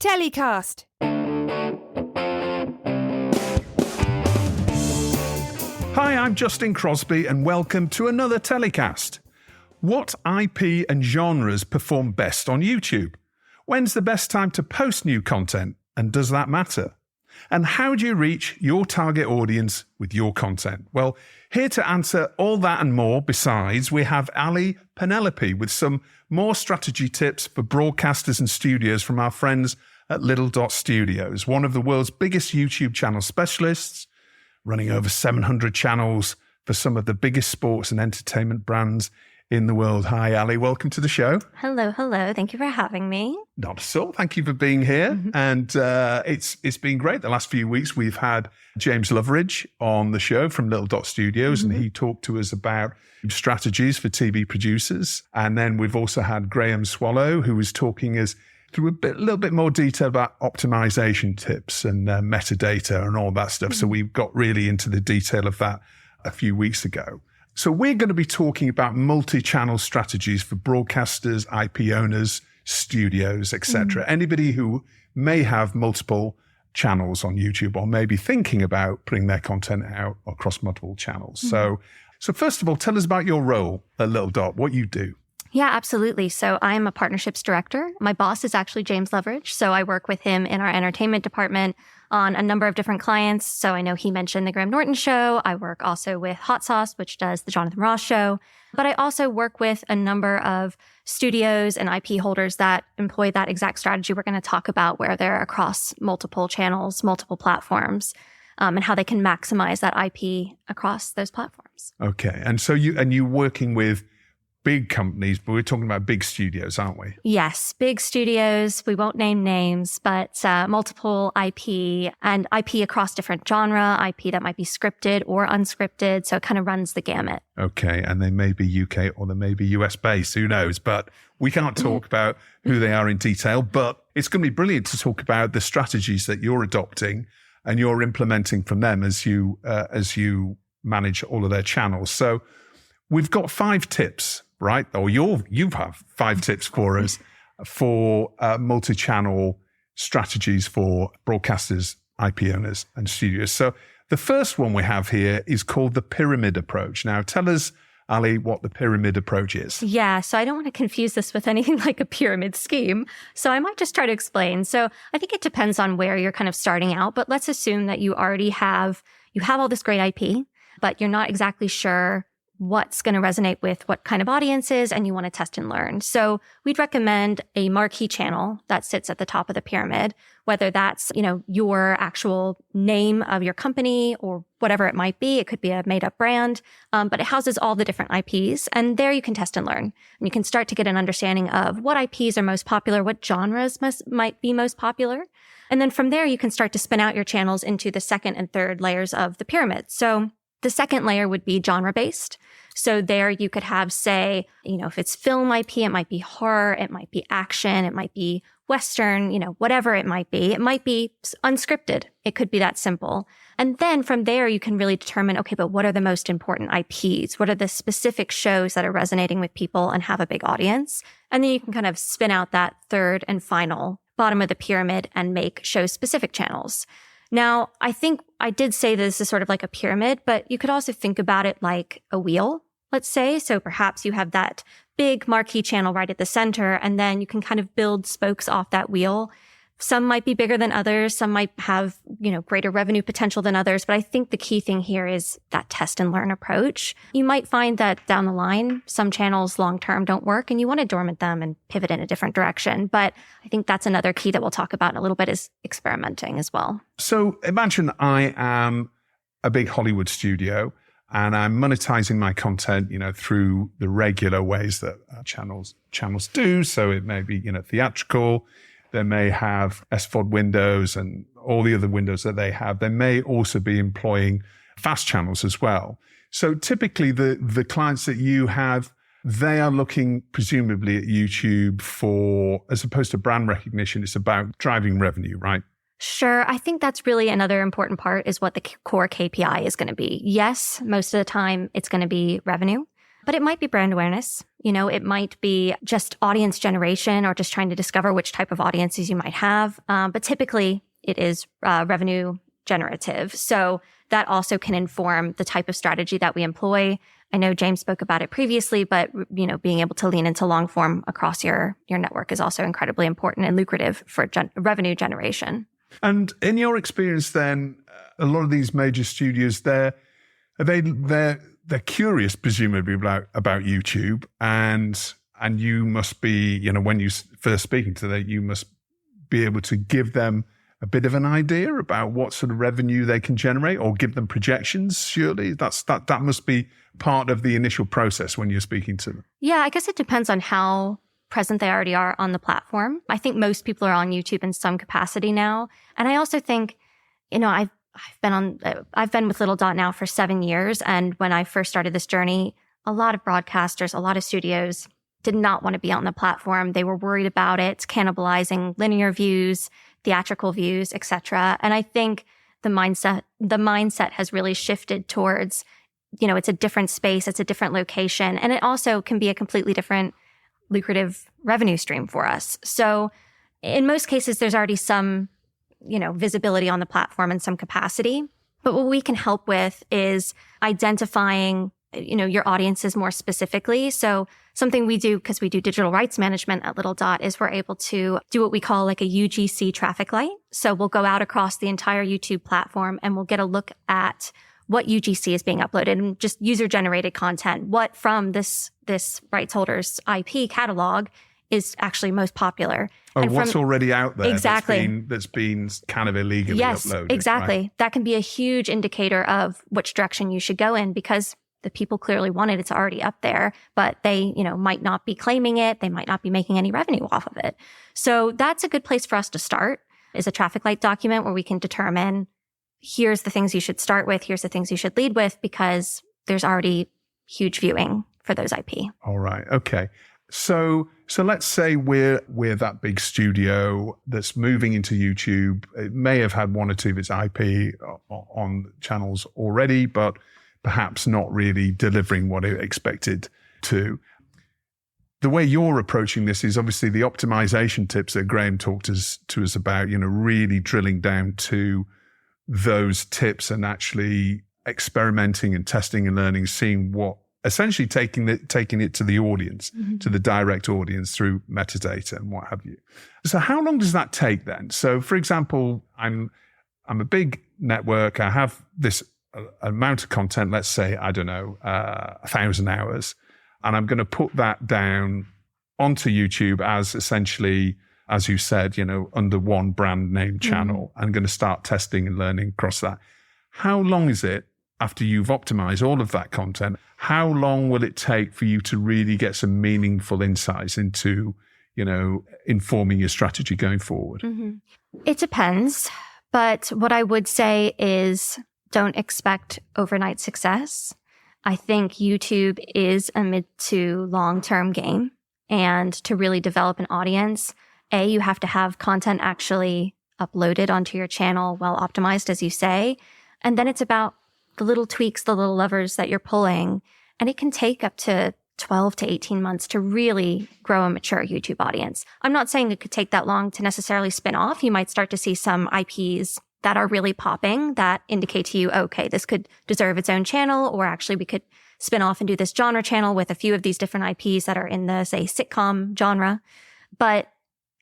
TellyCast. Hi, I'm Justin Crosby and welcome to another TellyCast. What IP and genres perform best on YouTube? When's the best time to post new content, and does that matter? And how do you reach your target audience with your content? Well, here to answer all that and more, besides, we have Ally Penelope with some more strategy tips for broadcasters and studios from our friends at Little Dot Studios, one of the world's biggest YouTube channel specialists, running over 700 channels for some of the biggest sports and entertainment brands in the world. Hi, Ally. Welcome to the show. Hello. Thank you for having me. Not at all. Thank you for being here. Mm-hmm. And it's been great. The last few weeks, we've had James Loveridge on the show from Little Dot Studios, and he talked to us about strategies for TV producers. And then we've also had Graham Swallow, who was talking us through a little bit more detail about optimization tips and metadata and all that stuff. So we got really into the detail of that a few weeks ago. So we're going to be talking about multi-channel strategies for broadcasters, IP owners, studios, etc. Anybody who may have multiple channels on YouTube or may be thinking about putting their content out across multiple channels. So first of all, tell us about your role at Little Dot, what you do. Yeah, absolutely. So I'm a partnerships director. My boss is actually James Loveridge. So I work with him in our entertainment department on a number of different clients. So I know he mentioned the Graham Norton show. I work also with Hot Sauce, which does the Jonathan Ross show. But I also work with a number of studios and IP holders that employ that exact strategy we're going to talk about, where they're across multiple channels, multiple platforms, and how they can maximize that IP across those platforms. Okay. And so you're working with big companies, but we're talking about big studios, aren't we? Yes, big studios. We won't name names, but multiple IP and IP across different genre, IP that might be scripted or unscripted. So it kind of runs the gamut. Okay. And they may be UK or they may be US based. Who knows? But we can't talk about who they are in detail. But it's going to be brilliant to talk about the strategies that you're adopting and you're implementing from them as you manage all of their channels. So we've got 5 tips. Right? Or you have 5 tips for us for multi-channel strategies for broadcasters, IP owners, and studios. So the first one we have here is called the pyramid approach. Now, tell us, Ally, what the pyramid approach is. Yeah, so I don't want to confuse this with anything like a pyramid scheme. So I might just try to explain. So I think it depends on where you're kind of starting out, but let's assume that you already have all this great IP, but you're not exactly sure what's going to resonate with what kind of audiences, and you want to test and learn. So we'd recommend a marquee channel that sits at the top of the pyramid, whether that's, your actual name of your company or whatever it might be. It could be a made up brand, but it houses all the different IPs. And there you can test and learn. And you can start to get an understanding of what IPs are most popular, what genres might be most popular. And then from there, you can start to spin out your channels into the second and third layers of the pyramid. So the second layer would be genre-based. So there you could have, say, if it's film IP, it might be horror, it might be action, it might be Western, whatever it might be. It might be unscripted. It could be that simple. And then from there, you can really determine, okay, but what are the most important IPs? What are the specific shows that are resonating with people and have a big audience? And then you can kind of spin out that third and final bottom of the pyramid and make show-specific channels. Now, I think I did say this is sort of like a pyramid, but you could also think about it like a wheel, let's say. So perhaps you have that big marquee channel right at the center, and then you can kind of build spokes off that wheel. Some might be bigger than others. Some might have, greater revenue potential than others. But I think the key thing here is that test and learn approach. You might find that down the line, some channels long-term don't work and you want to dormant them and pivot in a different direction. But I think that's another key that we'll talk about in a little bit, is experimenting as well. So imagine I am a big Hollywood studio and I'm monetizing my content, through the regular ways that channels do. So it may be, theatrical. They may have SVOD windows and all the other windows that they have. They may also be employing fast channels as well. So typically the clients that you have, they are looking presumably at YouTube for, as opposed to brand recognition, it's about driving revenue, right? Sure. I think that's really another important part, is what the core KPI is going to be. Yes, most of the time it's going to be revenue. But it might be brand awareness. It might be just audience generation or just trying to discover which type of audiences you might have. But typically it is revenue generative. So that also can inform the type of strategy that we employ. I know James spoke about it previously, but being able to lean into long form across your network is also incredibly important and lucrative for revenue generation. And in your experience, then, a lot of these major studios, they're curious, presumably, about YouTube, and you must be, when you first speaking to them, you must be able to give them a bit of an idea about what sort of revenue they can generate, or give them projections. Surely that must be part of the initial process when you're speaking to them. Yeah, I guess it depends on how present they already are on the platform. I think most people are on YouTube in some capacity now, and I also think, I've been with Little Dot now for 7 years, and when I first started this journey, a lot of broadcasters, a lot of studios did not want to be on the platform. They were worried about it cannibalizing linear views, theatrical views, etc. And I think the mindset has really shifted towards, it's a different space, it's a different location, and it also can be a completely different lucrative revenue stream for us. So in most cases, there's already some, visibility on the platform in some capacity. But what we can help with is identifying, your audiences more specifically. So something we do, because we do digital rights management at Little Dot, is we're able to do what we call like a UGC traffic light. So we'll go out across the entire YouTube platform and we'll get a look at what UGC is being uploaded and just user-generated content. What from this rights holder's IP catalog is actually most popular. Oh, and what's already out there exactly. that's been kind of illegally uploaded. Exactly. Right? That can be a huge indicator of which direction you should go in, because the people clearly want it. It's already up there, but they, might not be claiming it. They might not be making any revenue off of it. So that's a good place for us to start, is a traffic light document where we can determine, here's the things you should start with, here's the things you should lead with, because there's already huge viewing for those IP. All right. Okay. So let's say we're that big studio that's moving into YouTube. It may have had one or two of its IP on channels already, but perhaps not really delivering what it expected to. The way you're approaching this is obviously the optimization tips that Graham talked to us about, really drilling down to those tips and actually experimenting and testing and learning, seeing what, essentially taking it to the audience, mm-hmm. to the direct audience through metadata and what have you. So how long does that take then? So for example, I'm a big network. I have this amount of content, let's say, 1,000 hours, and I'm going to put that down onto YouTube as essentially, as you said, under one brand name channel. Mm-hmm. I'm going to start testing and learning across that. How long is it after you've optimized all of that content? How long will it take for you to really get some meaningful insights into, informing your strategy going forward? Mm-hmm. It depends. But what I would say is, don't expect overnight success. I think YouTube is a mid to long-term game. And to really develop an audience, you have to have content actually uploaded onto your channel, well optimized, as you say. And then it's about the little tweaks, the little levers that you're pulling. And it can take up to 12 to 18 months to really grow a mature YouTube audience. I'm not saying it could take that long to necessarily spin off. You might start to see some IPs that are really popping that indicate to you, okay, this could deserve its own channel, or actually we could spin off and do this genre channel with a few of these different IPs that are in the, say, sitcom genre. But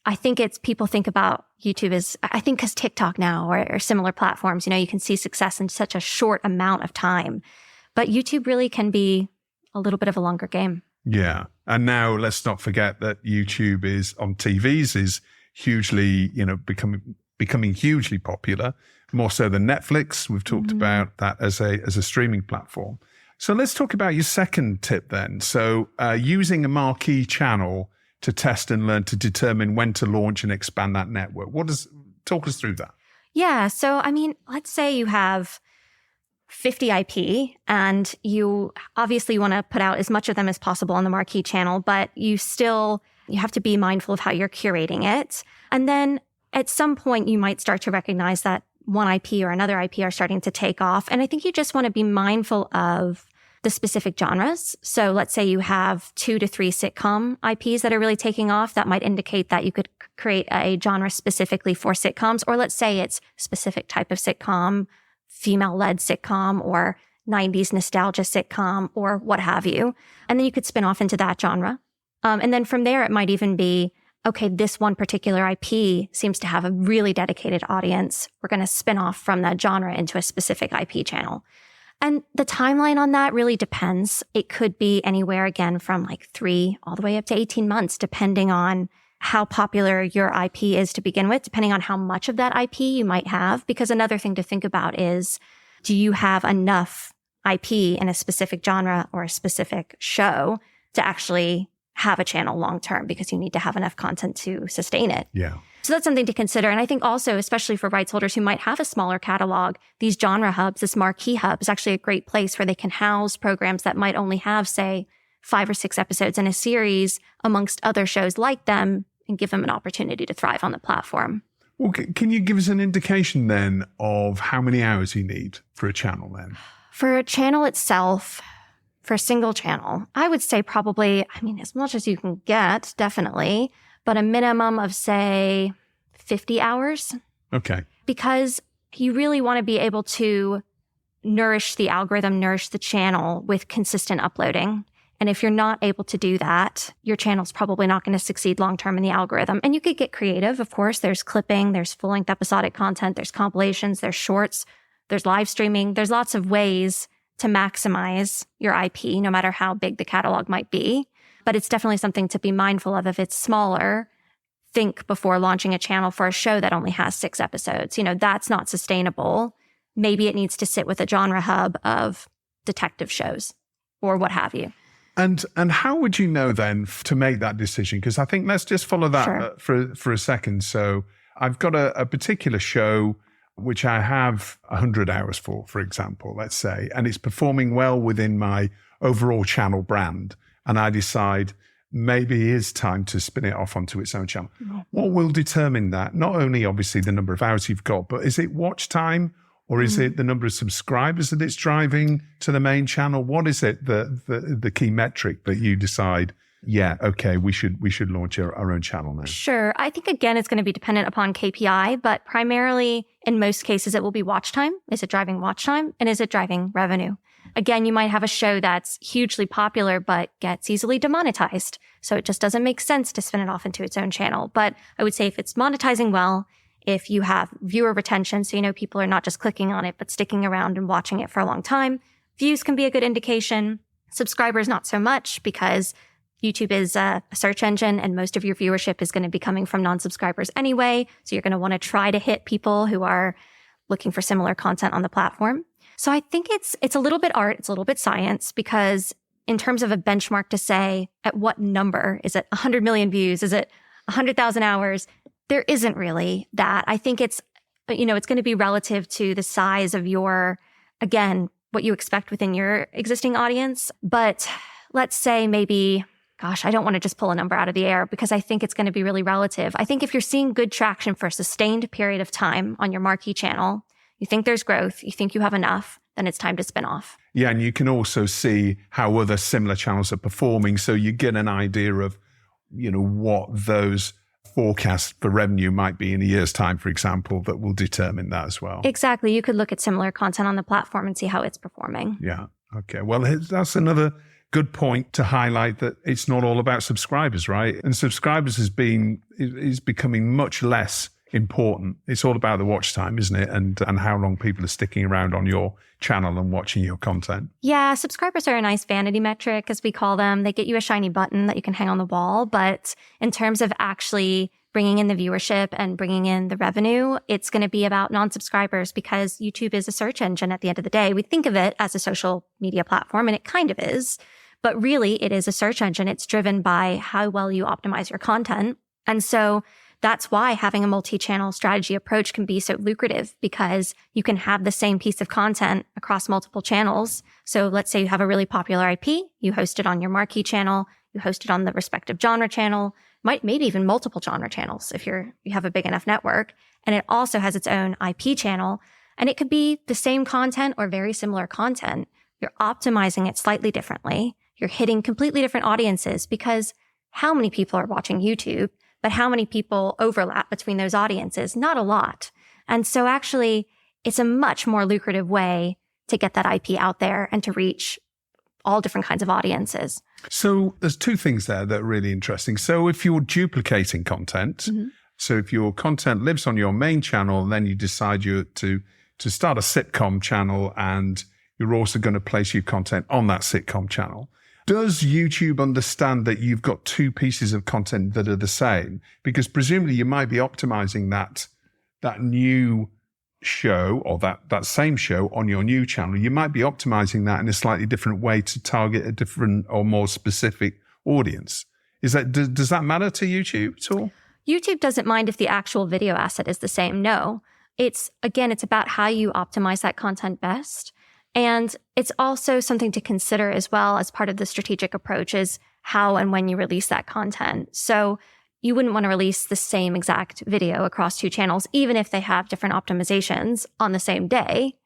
I think people think about YouTube as, I think because TikTok now or similar platforms, you can see success in such a short amount of time. But YouTube really can be a little bit of a longer game. Yeah. And now let's not forget that YouTube is on TVs is hugely, becoming hugely popular, more so than Netflix. We've talked mm-hmm. about that as a streaming platform. So let's talk about your second tip then. So using a marquee channel to test and learn to determine when to launch and expand that network. Talk us through that. Yeah. So, let's say you have 50 IP and you obviously want to put out as much of them as possible on the marquee channel, but you have to be mindful of how you're curating it. And then at some point you might start to recognize that one IP or another IP are starting to take off. And I think you just want to be mindful of the specific genres. So let's say you have 2 to 3 sitcom IPs that are really taking off. That might indicate that you could create a genre specifically for sitcoms. Or let's say it's specific type of sitcom, female-led sitcom, or 90s nostalgia sitcom, or what have you. And then you could spin off into that genre. And then from there, it might even be, okay, this one particular IP seems to have a really dedicated audience. We're going to spin off from that genre into a specific IP channel. And the timeline on that really depends. It could be anywhere, again, from like 3 all the way up to 18 months, depending on how popular your IP is to begin with, depending on how much of that IP you might have. Because another thing to think about is, do you have enough IP in a specific genre or a specific show to actually have a channel long term, because you need to have enough content to sustain it. Yeah. So that's something to consider. And I think also, especially for rights holders who might have a smaller catalog, these genre hubs, this marquee hub is actually a great place where they can house programs that might only have, say, 5 or 6 episodes in a series amongst other shows like them, and give them an opportunity to thrive on the platform. Well, can you give us an indication then of how many hours you need for a channel then? For a channel itself, for a single channel, I would say probably, as much as you can get, definitely, but a minimum of, say, 50 hours. Okay. Because you really want to be able to nourish the algorithm, nourish the channel with consistent uploading. And if you're not able to do that, your channel's probably not going to succeed long-term in the algorithm. And you could get creative, of course. There's clipping, there's full-length episodic content, there's compilations, there's shorts, there's live streaming. There's lots of ways to maximize your IP, no matter how big the catalog might be. But it's definitely something to be mindful of. If it's smaller, think before launching a channel for a show that only has 6 episodes. That's not sustainable. Maybe it needs to sit with a genre hub of detective shows or what have you. And how would you know then to make that decision? Because I think let's just follow that for a second. So I've got a particular show which I have 100 hours for example, let's say, and it's performing well within my overall channel brand. And I decide maybe it is time to spin it off onto its own channel. Mm-hmm. What will determine that? Not only obviously the number of hours you've got, but is it watch time? Or is it the number of subscribers that it's driving to the main channel? What is it, the key metric that you decide, yeah, okay, we should launch our own channel now? Sure. I think, again, it's going to be dependent upon KPI, but primarily in most cases, it will be watch time. Is it driving watch time? And is it driving revenue? Again, you might have a show that's hugely popular, but gets easily demonetized. So it just doesn't make sense to spin it off into its own channel. But I would say if it's monetizing well, if you have viewer retention, so people are not just clicking on it, but sticking around and watching it for a long time, views can be a good indication. Subscribers, not so much, because YouTube is a search engine and most of your viewership is going to be coming from non-subscribers anyway. So you're going to want to try to hit people who are looking for similar content on the platform. So I think it's a little bit art, it's a little bit science, because in terms of a benchmark to say at what number, is it 100 million views? Is it 100,000 hours? There isn't really that. I think it's going to be relative to the size of your, again, what you expect within your existing audience. But let's say maybe, gosh, I don't want to just pull a number out of the air because I think it's going to be really relative. I think if you're seeing good traction for a sustained period of time on your marquee channel, you think there's growth, you think you have enough, then it's time to spin off. Yeah, and you can also see how other similar channels are performing. So you get an idea of, what those forecast for revenue might be in a year's time, for example, that will determine that as well. Exactly. You could look at similar content on the platform and see how it's performing. Yeah. Okay. Well, that's another good point to highlight, that it's not all about subscribers, right? And subscribers is becoming much less important. It's all about the watch time, isn't it? And how long people are sticking around on your channel and watching your content. Yeah, subscribers are a nice vanity metric, as we call them. They get you a shiny button that you can hang on the wall. But in terms of actually bringing in the viewership and bringing in the revenue, it's going to be about non-subscribers, because YouTube is a search engine at the end of the day. We think of it as a social media platform, and it kind of is. But really, it is a search engine. It's driven by how well you optimize your content. And so that's why having a multi-channel strategy approach can be so lucrative, because you can have the same piece of content across multiple channels. So let's say you have a really popular IP, you host it on your marquee channel, you host it on the respective genre channel, maybe even multiple genre channels if you have a big enough network. And it also has its own IP channel, and it could be the same content or very similar content. you're optimizing it slightly differently. You're hitting completely different audiences because how many people are watching YouTube, but how many people overlap between those audiences? Not a lot. And so actually, it's a much more lucrative way to get that IP out there and to reach all different kinds of audiences. So there's two things there that are really interesting. So if you're duplicating content, so if your content lives on your main channel, and then you decide to start a sitcom channel and you're also going to place your content on that sitcom channel, does YouTube understand that you've got two pieces of content that are the same? Because presumably you might be optimizing that new show or that same show on your new channel. You might be optimizing that in a slightly different way to target a different or more specific audience. Does that matter to YouTube at all? YouTube doesn't mind if the actual video asset is the same. No, it's about how you optimize that content best. And it's also something to consider as well as part of the strategic approach is how and when you release that content. So you wouldn't want to release the same exact video across two channels, even if they have different optimizations on the same day,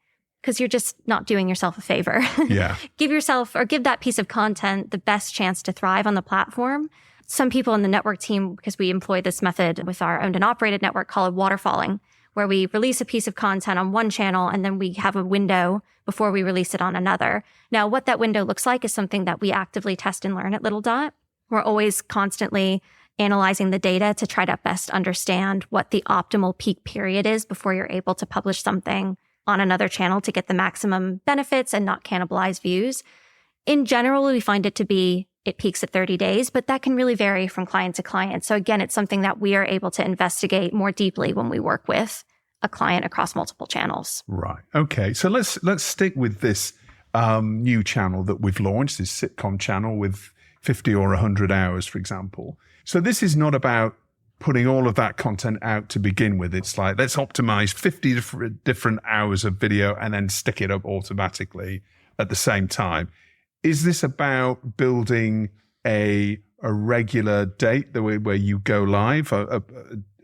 because you're just not doing yourself a favor. Yeah. Give that piece of content the best chance to thrive on the platform. Some people in the network team, because we employ this method with our owned and operated network, call it waterfalling, where we release a piece of content on one channel and then we have a window before we release it on another. Now, what that window looks like is something that we actively test and learn at Little Dot. We're always constantly analyzing the data to try to best understand what the optimal peak period is before you're able to publish something on another channel to get the maximum benefits and not cannibalize views. In general, we find it peaks at 30 days, but that can really vary from client to client. So again, it's something that we are able to investigate more deeply when we work with a client across multiple channels. Right. Okay. So let's stick with this new channel that we've launched, this sitcom channel with 50 or 100 hours, for example. So this is not about putting all of that content out to begin with. It's like, let's optimize 50 different hours of video and then stick it up automatically at the same time. Is this about building a regular date where you go live, a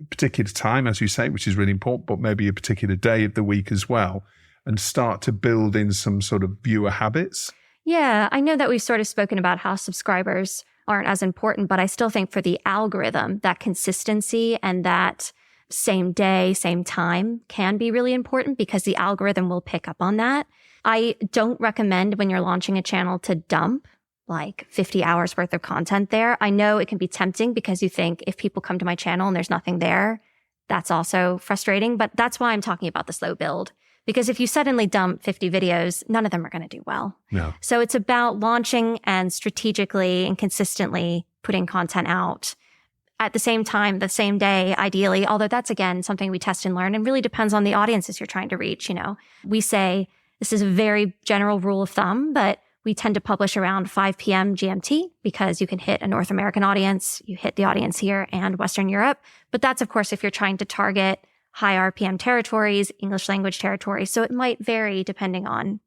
particular time, as you say, which is really important, but maybe a particular day of the week as well, and start to build in some sort of viewer habits? Yeah, I know that we've sort of spoken about how subscribers aren't as important, but I still think for the algorithm, that consistency and that same day, same time can be really important because the algorithm will pick up on that. I don't recommend when you're launching a channel to dump like 50 hours worth of content there. I know it can be tempting because you think if people come to my channel and there's nothing there, that's also frustrating. But that's why I'm talking about the slow build. Because if you suddenly dump 50 videos, none of them are going to do well. No. So it's about launching and strategically and consistently putting content out at the same time, the same day, ideally. Although that's, again, something we test and learn and really depends on the audiences you're trying to reach. We say this is a very general rule of thumb, but we tend to publish around 5 p.m. GMT because you can hit a North American audience, you hit the audience here and Western Europe. But that's, of course, if you're trying to target high RPM territories, English language territories. So it might vary depending on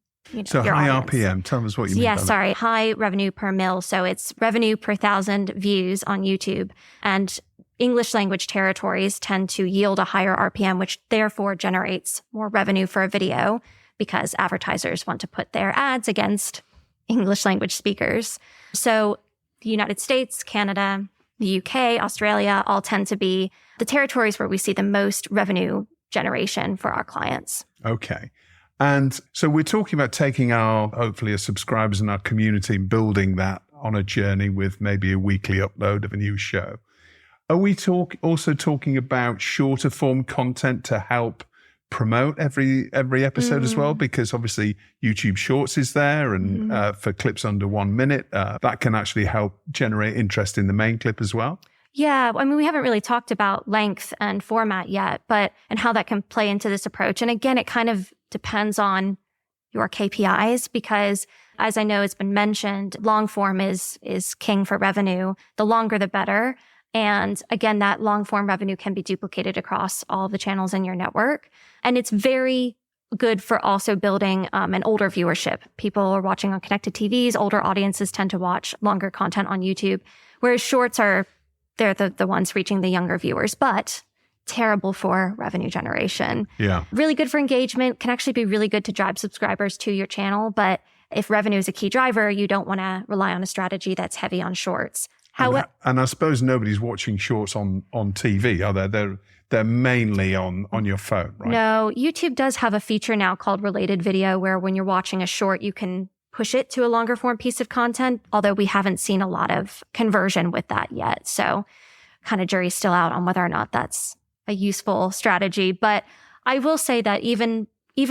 so your high audience. RPM, tell us what you mean by that. High revenue per mil. So it's revenue per 1,000 views on YouTube. And English language territories tend to yield a higher RPM, which therefore generates more revenue for a video because advertisers want to put their ads against English language speakers. So the United States, Canada, the UK, Australia all tend to be the territories where we see the most revenue generation for our clients. Okay. And so we're talking about taking hopefully our subscribers and our community and building that on a journey with maybe a weekly upload of a new show. Are we also talking about shorter form content to help promote every episode as well? Because obviously YouTube Shorts is there and for clips under 1 minute, that can actually help generate interest in the main clip as well. Yeah, I mean, we haven't really talked about length and format yet, and how that can play into this approach. And again, it kind of depends on your KPIs because, as I know it's been mentioned, long form is king for revenue. The longer, the better. And again, that long form revenue can be duplicated across all the channels in your network. And it's very good for also building an older viewership. People are watching on connected TVs. Older audiences tend to watch longer content on YouTube, whereas shorts they're the ones reaching the younger viewers, but terrible for revenue generation. Yeah. Really good for engagement, can actually be really good to drive subscribers to your channel, but if revenue is a key driver, you don't want to rely on a strategy that's heavy on shorts. And I suppose nobody's watching shorts on TV, are they? They're mainly on your phone, right? No, YouTube does have a feature now called related video where when you're watching a short, you can push it to a longer form piece of content, although we haven't seen a lot of conversion with that yet. So kind of jury's still out on whether or not that's a useful strategy. But I will say that even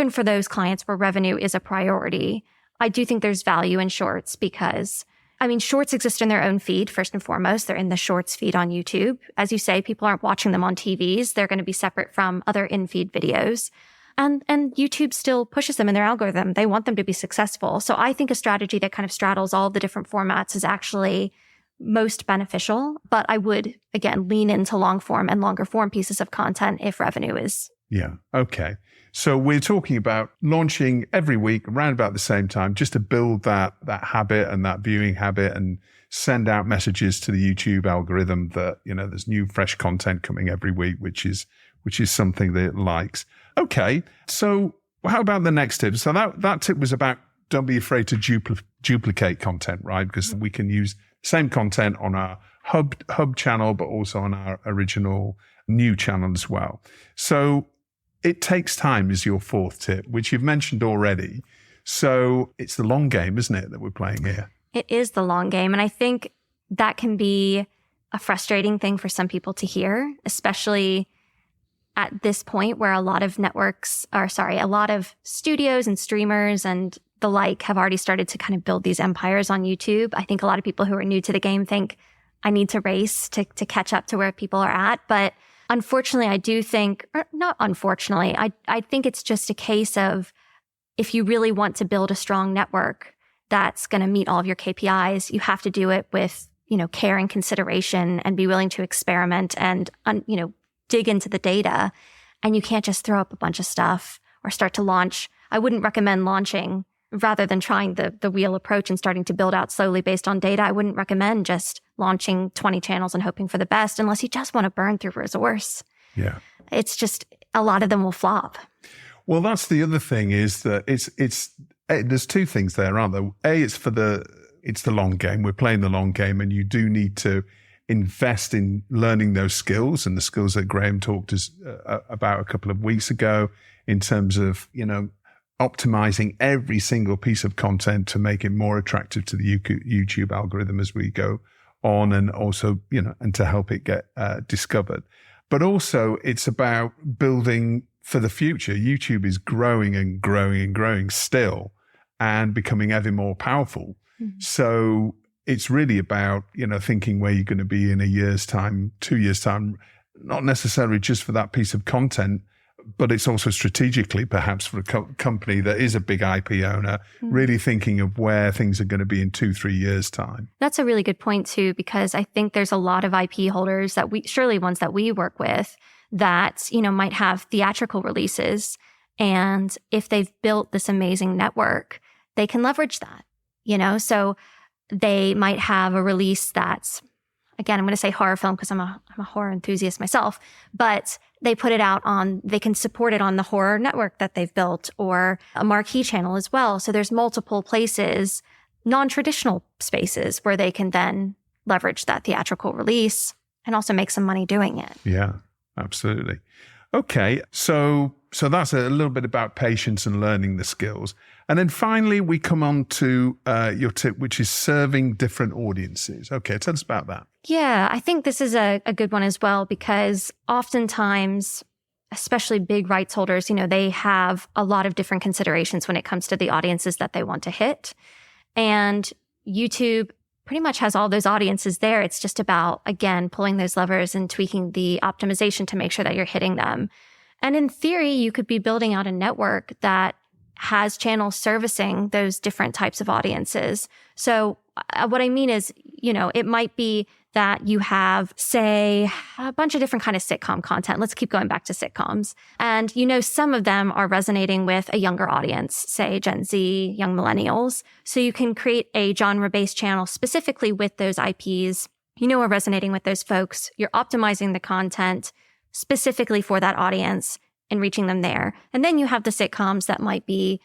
for those clients where revenue is a priority, I do think there's value in shorts because, I mean, shorts exist in their own feed, first and foremost. They're in the shorts feed on YouTube. As you say, people aren't watching them on TVs. They're going to be separate from other in-feed videos. And YouTube still pushes them in their algorithm. They want them to be successful. So I think a strategy that kind of straddles all the different formats is actually most beneficial. But I would, again, lean into long form and longer form pieces of content if revenue is. Yeah. Okay. So we're talking about launching every week around about the same time, just to build that habit and that viewing habit and send out messages to the YouTube algorithm that, there's new fresh content coming every week, which is something that it likes. Okay. So how about the next tip? So that tip was about don't be afraid to duplicate content, right? Because we can use same content on our hub channel, but also on our original new channel as well. So it takes time is your fourth tip, which you've mentioned already. So it's the long game, isn't it, that we're playing here? It is the long game. And I think that can be a frustrating thing for some people to hear, especially at this point where a lot of studios and streamers and the like have already started to kind of build these empires on YouTube. I think a lot of people who are new to the game think I need to race to catch up to where people are at. But unfortunately, I do think, or not unfortunately, I think it's just a case of if you really want to build a strong network that's going to meet all of your KPIs, you have to do it with, care and consideration and be willing to experiment and, dig into the data. And you can't just throw up a bunch of stuff or start to launch. I wouldn't recommend launching rather than trying the wheel approach and starting to build out slowly based on data. I wouldn't recommend just launching 20 channels and hoping for the best unless you just want to burn through resource. Yeah. It's just a lot of them will flop. Well, that's the other thing is that there's two things there, aren't there? It's the long game. We're playing the long game and you do need to invest in learning those skills and the skills that Graham talked about a couple of weeks ago in terms of, optimizing every single piece of content to make it more attractive to the YouTube algorithm as we go on and also, and to help it get discovered. But also it's about building for the future. YouTube is growing and growing and growing still and becoming ever more powerful. Mm-hmm. So it's really about, thinking where you're going to be in a year's time, 2 years' time, not necessarily just for that piece of content, but it's also strategically perhaps for a company that is a big IP owner, really thinking of where things are going to be in 2-3 years' time. That's a really good point too, because I think there's a lot of IP holders that surely ones that we work with that, might have theatrical releases. And if they've built this amazing network, they can leverage that, so they might have a release that's, again, I'm going to say horror film because I'm a horror enthusiast myself, but they put it out they can support it on the horror network that they've built or a marquee channel as well. So there's multiple places, non-traditional spaces where they can then leverage that theatrical release and also make some money doing it. Yeah, absolutely. Okay. So that's a little bit about patience and learning the skills. And then finally, we come on to your tip, which is serving different audiences. Okay, tell us about that. Yeah, I think this is a good one as well, because oftentimes, especially big rights holders, they have a lot of different considerations when it comes to the audiences that they want to hit. And YouTube pretty much has all those audiences there. It's just about, again, pulling those levers and tweaking the optimization to make sure that you're hitting them. And in theory, you could be building out a network that has channels servicing those different types of audiences. So what I mean is, it might be that you have, say, a bunch of different kind of sitcom content. Let's keep going back to sitcoms. And, some of them are resonating with a younger audience, say Gen Z, young millennials. So you can create a genre-based channel specifically with those IPs, are resonating with those folks. You're optimizing the content specifically for that audience and reaching them there. And then you have the sitcoms that might be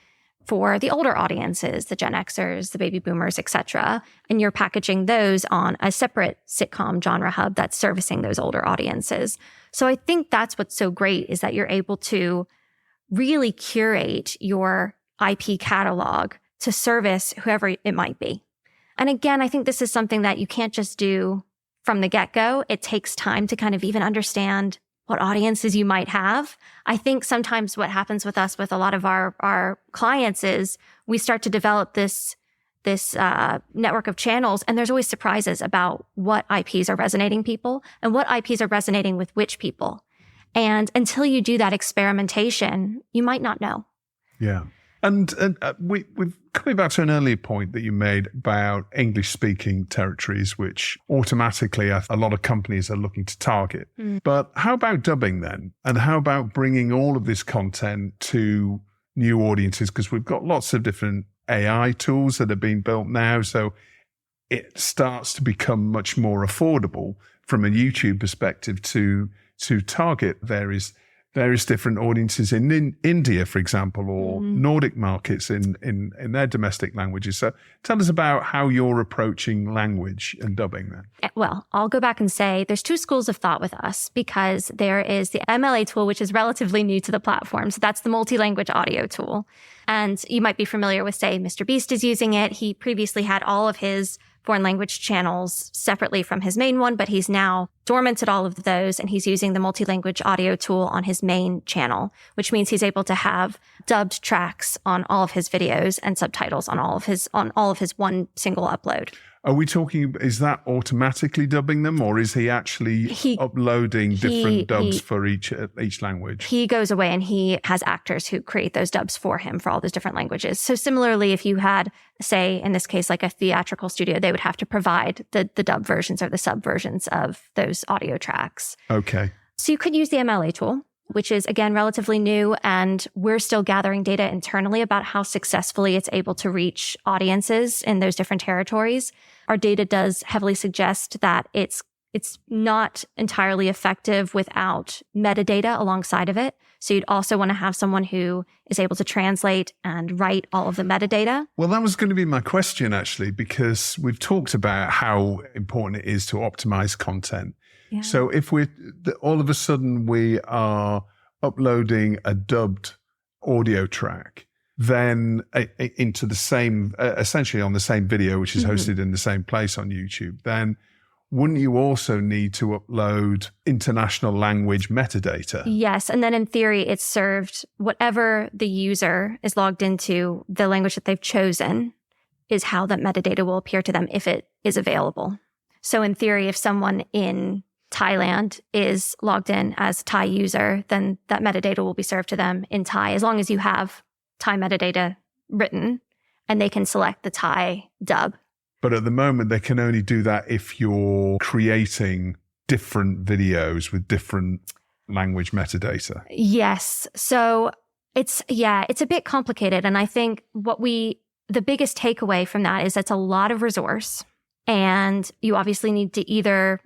for the older audiences, the Gen Xers, the baby boomers, etc. And you're packaging those on a separate sitcom genre hub that's servicing those older audiences. So I think that's what's so great is that you're able to really curate your IP catalog to service whoever it might be. And again, I think this is something that you can't just do from the get-go. It takes time to kind of even understand what audiences you might have. I think sometimes what happens with us, with a lot of our clients, is we start to develop this network of channels, and there's always surprises about what IPs are resonating people and what IPs are resonating with which people. And until you do that experimentation, you might not know. Yeah. And we're coming back to an earlier point that you made about English-speaking territories, which automatically a lot of companies are looking to target. But how about dubbing then? And how about bringing all of this content to new audiences? Because we've got lots of different AI tools that are being built now. So it starts to become much more affordable from a YouTube perspective to target various different audiences in India, for example, or Nordic markets in their domestic languages. So tell us about how you're approaching language and dubbing then. Well, I'll go back and say there's two schools of thought with us, because there is the MLA tool, which is relatively new to the platform. So that's the multi-language audio tool. And you might be familiar with, say, Mr. Beast is using it. He previously had all of his foreign language channels separately from his main one, but he's now dormanted all of those, and he's using the multi-language audio tool on his main channel, which means he's able to have dubbed tracks on all of his videos and subtitles on all of his one single upload. Are we talking, is that automatically dubbing them, or is he actually uploading different dubs for each language? He goes away and he has actors who create those dubs for him for all those different languages. So similarly, if you had, say, in this case, like a theatrical studio, they would have to provide the dub versions or the sub versions of those audio tracks. Okay. So you could use the MLA tool, which is, again, relatively new, and we're still gathering data internally about how successfully it's able to reach audiences in those different territories. Our data does heavily suggest that it's not entirely effective without metadata alongside of it. So you'd also want to have someone who is able to translate and write all of the metadata. Well, that was going to be my question, actually, because we've talked about how important it is to optimize content. Yeah. So if all of a sudden we are uploading a dubbed audio track, then into the same, essentially on the same video, which is hosted in the same place on YouTube, then wouldn't you also need to upload international language metadata? Yes. And then in theory, it's served whatever the user is logged into, the language that they've chosen is how that metadata will appear to them if it is available. So in theory, if someone in Thailand is logged in as a Thai user, then that metadata will be served to them in Thai, as long as you have Thai metadata written and they can select the Thai dub. But at the moment, they can only do that if you're creating different videos with different language metadata. Yes. So it's a bit complicated. And I think the biggest takeaway from that is that's a lot of resource. And you obviously need to either,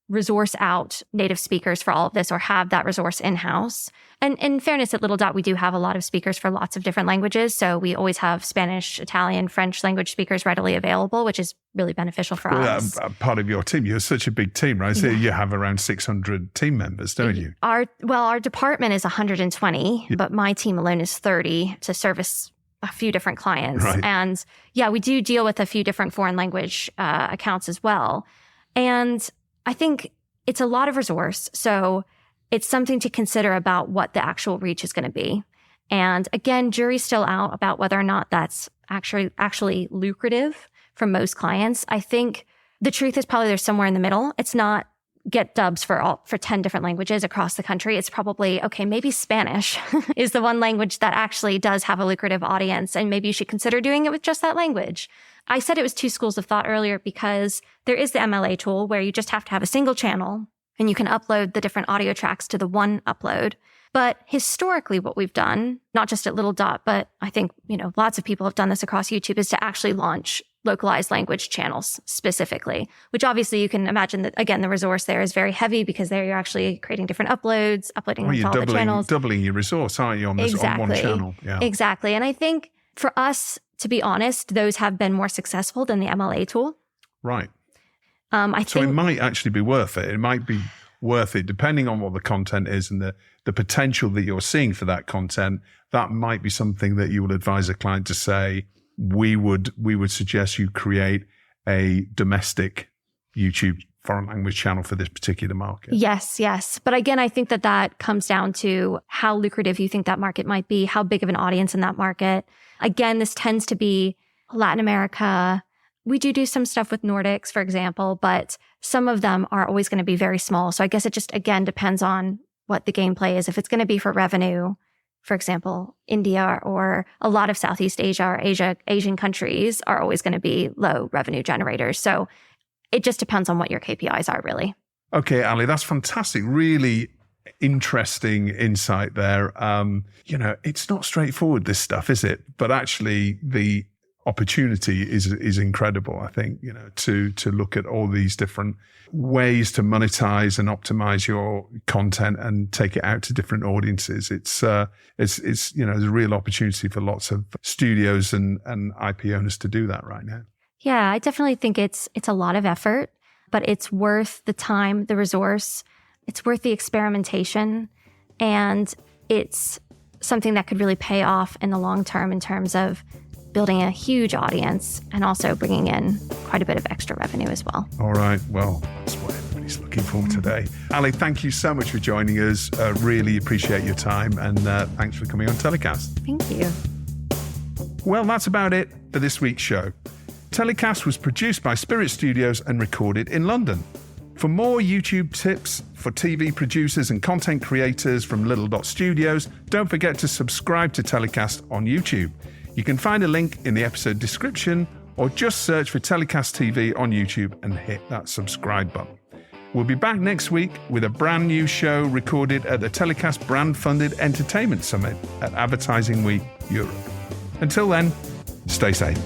resource out native speakers for all of this or have that resource in-house. And in fairness, at Little Dot, we do have a lot of speakers for lots of different languages. So we always have Spanish, Italian, French language speakers readily available, which is really beneficial for us. Part of your team, you're such a big team, right? So you have around 600 team members, don't you? Our department is 120, but my team alone is 30 to service a few different clients. Right. And we do deal with a few different foreign language accounts as well. And I think it's a lot of resource. So it's something to consider about what the actual reach is going to be. And again, jury's still out about whether or not that's actually lucrative for most clients. I think the truth is probably there's somewhere in the middle. It's not get dubs for 10 different languages across the country. It's probably, okay, maybe Spanish is the one language that actually does have a lucrative audience, and maybe you should consider doing it with just that language. I said it was two schools of thought earlier because there is the MLA tool where you just have to have a single channel and you can upload the different audio tracks to the one upload. But historically, what we've done, not just at Little Dot, but I think, lots of people have done this across YouTube, is to actually launch localized language channels specifically, which obviously you can imagine that, again, the resource there is very heavy because there you're actually creating different uploads, uploading them to all the channels. Doubling your resource, aren't you, on one channel? Yeah. Exactly. And I think For us, to be honest, those have been more successful than the MLA tool. Right. I So think it might actually be worth it. It might be worth it, depending on what the content is and the potential that you're seeing for that content. That might be something that you will advise a client to say, we would suggest you create a domestic YouTube foreign language channel for this particular market. Yes. But again, I think that comes down to how lucrative you think that market might be, how big of an audience in that market. Again, this tends to be Latin America. We do some stuff with Nordics, for example, but some of them are always going to be very small. So I guess it just, again, depends on what the gameplay is. If it's going to be for revenue, for example, India or a lot of Southeast Asia or Asian countries are always going to be low revenue generators. So it just depends on what your KPIs are, really. Okay, Ally, that's fantastic. Really interesting insight there. It's not straightforward, this stuff, is it? But actually, the opportunity is incredible, I think, to look at all these different ways to monetize and optimize your content and take it out to different audiences. It's there's a real opportunity for lots of studios and IP owners to do that right now. Yeah, I definitely think it's a lot of effort, but it's worth the time, the resource. It's worth the experimentation, and it's something that could really pay off in the long term in terms of building a huge audience and also bringing in quite a bit of extra revenue as well. All right. Well, that's what everybody's looking for today. Ally, thank you so much for joining us. Really appreciate your time, and thanks for coming on TellyCast. Thank you. Well, that's about it for this week's show. TellyCast was produced by Spirit Studios and recorded in London. For more YouTube tips for TV producers and content creators from Little Dot Studios, don't forget to subscribe to TellyCast on YouTube. You can find a link in the episode description, or just search for TellyCast TV on YouTube and hit that subscribe button. We'll be back next week with a brand new show recorded at the TellyCast Brand Funded Entertainment Summit at Advertising Week Europe. Until then, stay safe.